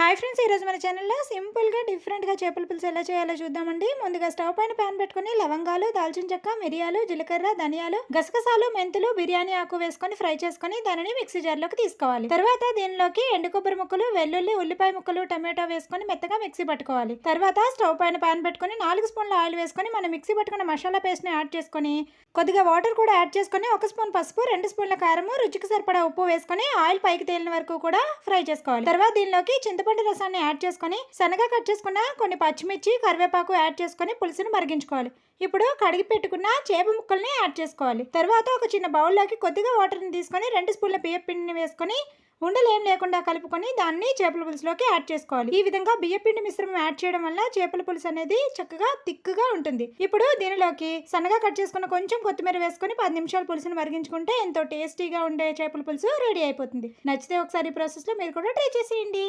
Hi friends, ఈరోజు మన ఛానల్లో సింపుల్గా డిఫరెంట్గా చేపల పులుసు ఎలా చేయాలో చూద్దామండి. ముందుగా స్టవ్ పైన ప్యాన్ పెట్టుకుని లవంగాలు, దాల్చిన చెక్క, మిరియాలు, జీలకర్ర, ధనియాలు, గసగసాలు, మెంతులు, బిర్యానీ ఆకు వేసుకొని ఫ్రై చేసుకొని దానిని మిక్సీ జార్లోకి తీసుకోవాలి. తర్వాత దీనిలోకి ఎండు కొబ్బరి ముక్కలు, వెల్లుల్లి, ఉల్లిపాయ ముక్కలు, టమాటో వేసుకొని మెత్తగా మిక్సీ పట్టుకోవాలి. తర్వాత స్టవ్ పైన ప్యాన్ పెట్టుకుని 4 స్పూన్ల ఆయిల్ వేసుకొని మనం మిక్సీ పట్టుకున్న మసాలా పేస్ట్ని యాడ్ చేసుకొని కొద్దిగా వాటర్ కూడా యాడ్ చేసుకొని 1 స్పూన్ పసుపు, 2 స్పూన్ల కారము, రుచికి సరిపడా ఉప్పు వేసుకొని ఆయిల్ పైకి తేలిన వరకు కూడా ఫ్రై చేసుకోవాలి. తర్వాత దీనిలోకి చింతపండు రసాన్ని యాడ్ చేసుకొని సన్నగా కట్ చేసుకున్న కొన్ని పచ్చిమిర్చి, కరివేపాకు యాడ్ చేసుకొని పులుసును మరిగించుకోవాలి. ఇప్పుడు కడిగి పెట్టుకున్న చేప ముక్కల్ని యాడ్ చేసుకోవాలి. తర్వాత ఒక చిన్న బౌల్లోకి కొద్దిగా వాటర్ని తీసుకొని 2 స్పూన్ల బియ్యం పిండిని వేసుకొని ఉండలేం లేకుండా కలుపుకొని దాన్ని చేపల పులుసులోకి యాడ్ చేసుకోవాలి. ఈ విధంగా బియ్యపిండి మిశ్రమం యాడ్ చేయడం వల్ల చేపల పులుసు అనేది చక్కగా తిక్కుగా ఉంటుంది. ఇప్పుడు దీనిలోకి సన్నగా కట్ చేసుకున్న కొంచెం కొత్తిమీర వేసుకొని 10 నిమిషాలు పులుసును మరిగించుకుంటే ఎంతో టేస్టీగా ఉండే చేపల పులుసు రెడీ అయిపోతుంది. నచ్చితే ఒకసారి ఈ ప్రాసెస్లో మీరు కూడా ట్రై చేసేయండి.